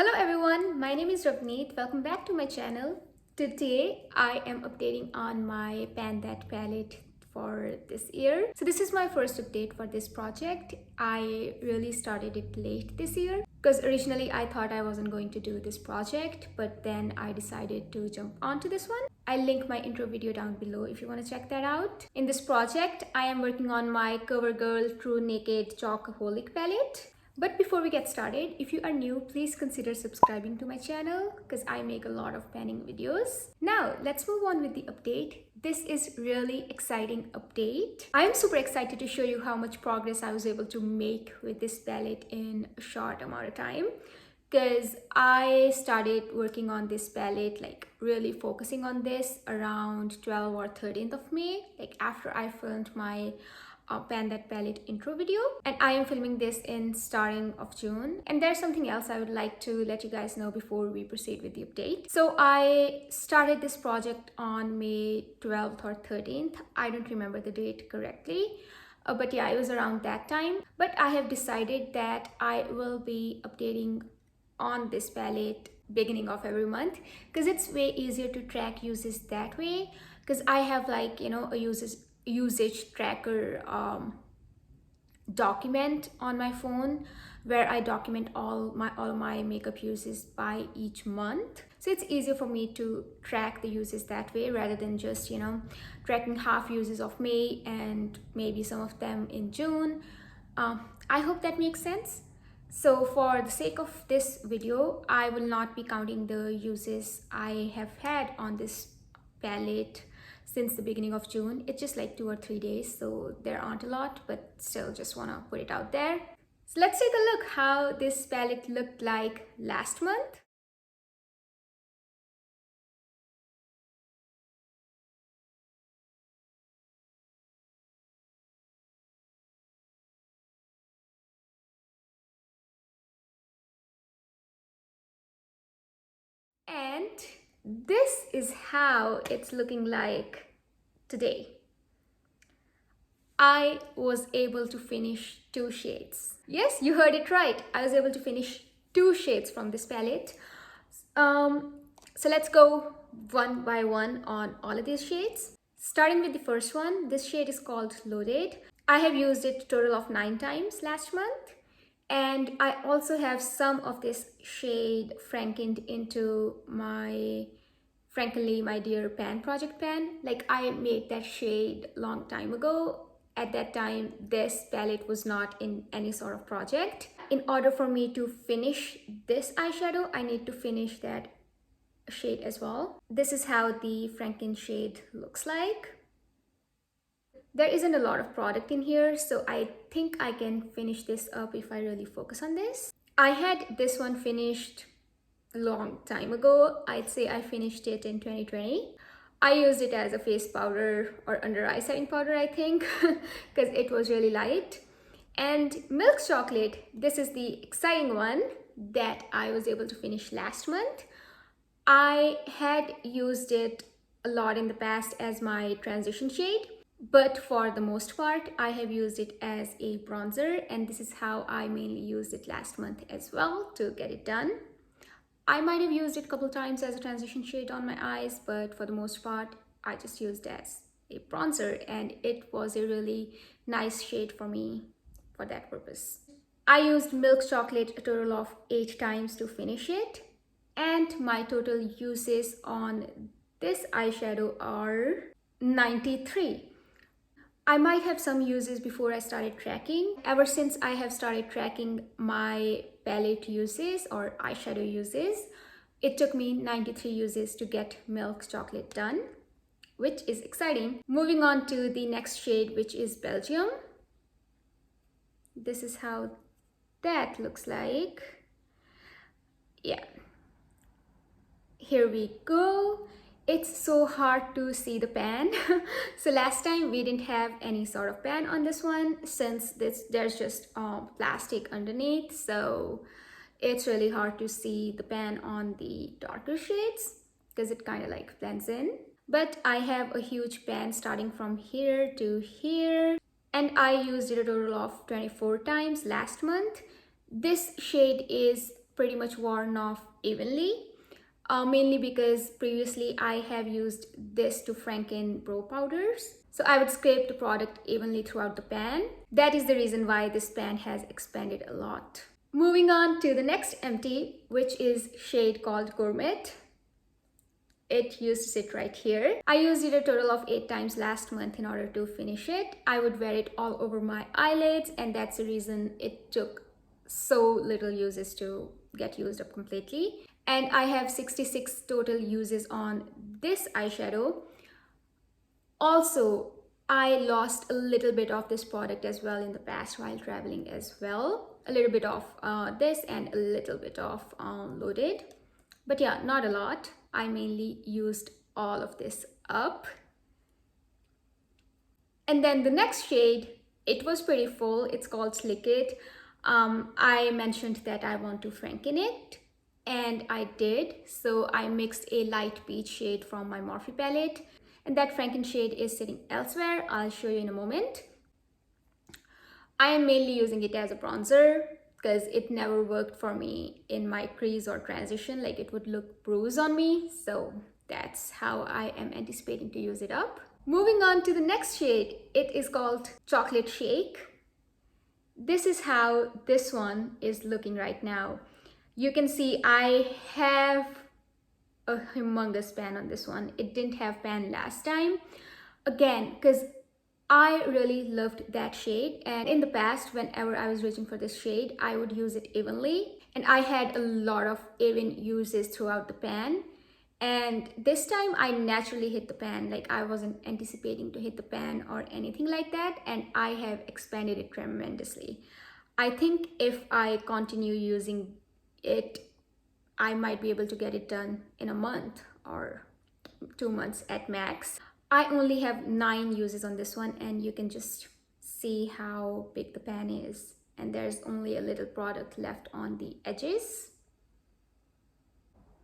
Hello everyone, my name is Ravneet. Welcome back to my channel. Today I am updating on my Pan That palette for this year. So this is my first update for this project. I really started it late this year because originally I thought I wasn't going to do this project, but then I decided to jump onto this one. I'll link my intro video down below if you want to check that out. In this project, I am working on my CoverGirl True Naked Chalkaholic palette. But before we get started, if you are new, please consider subscribing to my channel because I make a lot of panning videos. Now, let's move on with the update. This is really exciting update. I am super excited to show you how much progress I was able to make with this palette in a short amount of time, because I started working on this palette, like really focusing on this around 12th or 13th of May, like after I filmed my Pan That palette intro video, and I am filming this in starting of June. And there's something else I would like to let you guys know before we proceed with the update. So I started this project on May 12th or 13th. I don't remember the date correctly, but yeah, it was around that time. But I have decided that I will be updating on this palette beginning of every month because it's way easier to track uses that way, because I have like, you know, a usage tracker document on my phone where I document all my makeup uses by each month. So it's easier for me to track the uses that way rather than just, you know, tracking half uses of May and maybe some of them in June. I hope that makes sense. So for the sake of this video, I will not be counting the uses I have had on this palette since the beginning of June. It's just like 2 or 3 days, so there aren't a lot, but still just want to put it out there. So let's take a look how this palette looked like last month. And this is how it's looking like today. I was able to finish 2 shades. Yes, you heard it right. I was able to finish 2 shades from this palette. So let's go one by one on all of these shades. Starting with the first one, this shade is called Loaded. I have used it a total of 9 times last month. And I also have some of this shade frankened into my Frankly My Dear Pan project pan. Like, I made that shade long time ago. At that time, this palette was not in any sort of project. In order for me to finish this eyeshadow, I need to finish that shade as well. This is how the Franken shade looks like. There isn't a lot of product in here, so I think I can finish this up if I really focus on this. I had this one finished a long time ago. I'd say I finished it in 2020. I used it as a face powder or under eye setting powder, I think, because it was really light. And Milk Chocolate, this is the exciting one that I was able to finish last month. I had used it a lot in the past as my transition shade, but for the most part, I have used it as a bronzer, and this is how I mainly used it last month as well to get it done. I might have used it a couple times as a transition shade on my eyes, but for the most part, I just used it as a bronzer, and it was a really nice shade for me for that purpose. I used Milk Chocolate a total of 8 times to finish it, and my total uses on this eyeshadow are 93. I might have some uses before I started tracking. Ever since I have started tracking my palette uses or eyeshadow uses, it took me 93 uses to get Milk Chocolate done, which is exciting. Moving on to the next shade, which is Belgium. This is how that looks like. Yeah. Here we go. It's so hard to see the pan. So last time we didn't have any sort of pan on this one, since there's just plastic underneath, so it's really hard to see the pan on the darker shades because it kind of like blends in. But I have a huge pan starting from here to here, and I used it a total of 24 times last month. This shade is pretty much worn off evenly, mainly because previously I have used this to franken brow powders. So I would scrape the product evenly throughout the pan. That is the reason why this pan has expanded a lot. Moving on to the next empty, which is shade called Gourmet. It used to sit right here. I used it a total of 8 times last month in order to finish it. I would wear it all over my eyelids, and that's the reason it took so little uses to get used up completely. And I have 66 total uses on this eyeshadow. Also, I lost a little bit of this product as well in the past while traveling as well. A little bit of this and a little bit of Loaded. But yeah, not a lot. I mainly used all of this up. And then the next shade, it was pretty full. It's called Slick It. I mentioned that I want to franken it, and I did. So I mixed a light peach shade from my Morphe palette, and that franken shade is sitting elsewhere. I'll show you in a moment. I am mainly using it as a bronzer because it never worked for me in my crease or transition, like it would look bruised on me. So that's how I am anticipating to use it up. Moving on to the next shade, it is called Chocolate Shake. This is how this one is looking right now. You can see I have a humongous pan on this one. It didn't have pan last time. Again, because I really loved that shade, and in the past, whenever I was reaching for this shade, I would use it evenly, and I had a lot of even uses throughout the pan. And this time I naturally hit the pan, like I wasn't anticipating to hit the pan or anything like that, and I have expanded it tremendously. I think if I continue using it, I might be able to get it done in a month or 2 months at max. I only have 9 uses on this one, and you can just see how big the pan is, and there's only a little product left on the edges.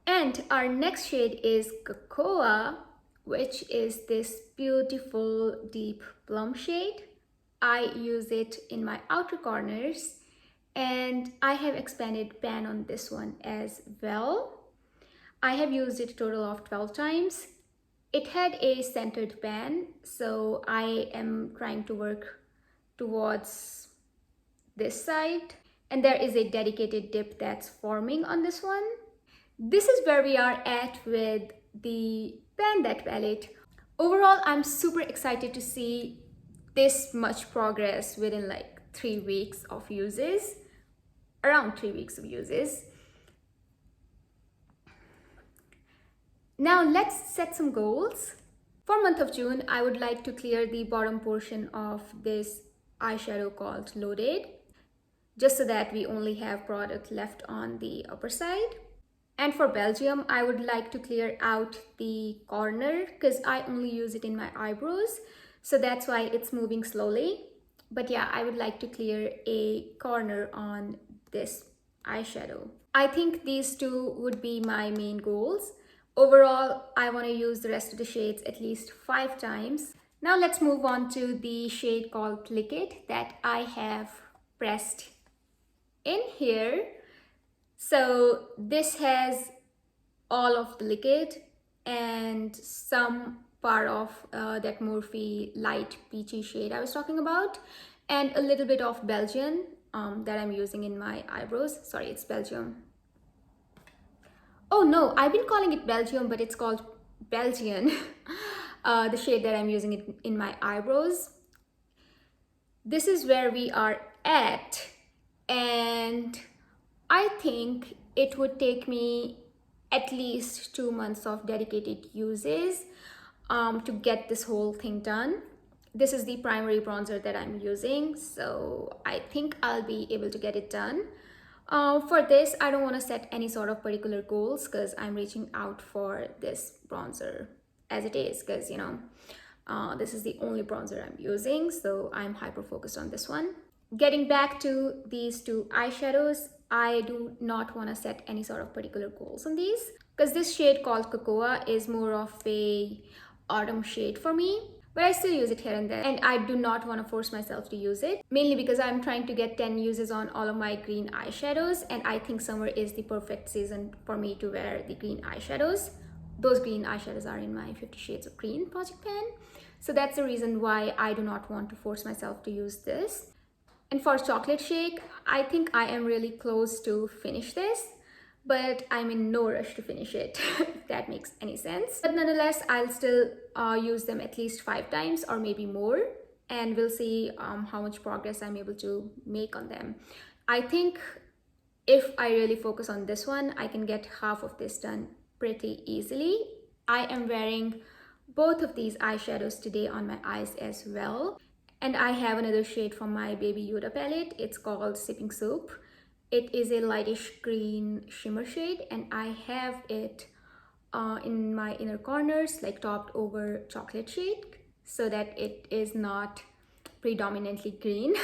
And our next shade is Cocoa, which is this beautiful deep plum shade. I use it in my outer corners, and I have expanded pan on this one as well. I have used it a total of 12 times. It had a centered pan, so I am trying to work towards this side. And there is a dedicated dip that's forming on this one. This is where we are at with the Pan That palette. Overall, I'm super excited to see this much progress within like 3 weeks of uses, around 3 weeks of uses. Now let's set some goals. For month of June, I would like to clear the bottom portion of this eyeshadow called Loaded, just so that we only have product left on the upper side. And for Belgium, I would like to clear out the corner because I only use it in my eyebrows. So that's why it's moving slowly. But yeah, I would like to clear a corner on this eyeshadow. I think these two would be my main goals. Overall, I want to use the rest of the shades at least 5 times. Now let's move on to the shade called Click It that I have pressed in here. So this has all of the liquid and some part of that Morphe light peachy shade I was talking about, and a little bit of Belgian that I'm using in my eyebrows. Sorry, it's Belgium. Oh no, I've been calling it Belgium, but it's called Belgian. The shade that I'm using in my eyebrows. This is where we are at, and I think it would take me at least 2 months of dedicated uses to get this whole thing done. This is the primary bronzer that I'm using, so I think I'll be able to get it done. For this, I don't want to set any sort of particular goals because I'm reaching out for this bronzer as it is, because you know, this is the only bronzer I'm using, so I'm hyper focused on this one. Getting back to these 2 eyeshadows, I do not want to set any sort of particular goals on these because this shade called Cocoa is more of a autumn shade for me. but I still use it here and there, and I do not want to force myself to use it, mainly because I'm trying to get 10 uses on all of my green eyeshadows, and I think summer is the perfect season for me to wear the green eyeshadows. Those green eyeshadows are in my 50 Shades of Green project pan, so that's the reason why I do not want to force myself to use this. And for chocolate shake, I think I am really close to finish this, but I'm in no rush to finish it, if that makes any sense. But nonetheless, I'll still use them at least 5 times or maybe more, and we'll see how much progress I'm able to make on them. I think if I really focus on this one, I can get half of this done pretty easily. I am wearing both of these eyeshadows today on my eyes as well. And I have another shade from my Baby Yoda palette. It's called Sipping Soup. It is a lightish green shimmer shade, and I have it in my inner corners, like topped over chocolate shade, so that it is not predominantly green.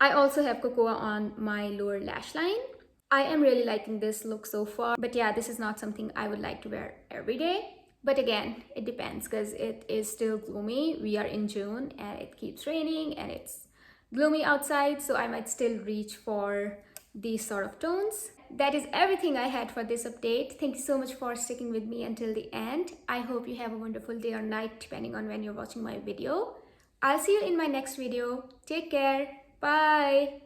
I also have cocoa on my lower lash line. I am really liking this look so far, but yeah, this is not something I would like to wear every day. But again, it depends because it is still gloomy. We are in June and it keeps raining and it's gloomy outside, so I might still reach for these sort of tones. That is everything I had for this update. Thank you so much for sticking with me until the end. I hope you have a wonderful day or night depending on when you're watching my video. I'll see you in my next video. Take care. Bye.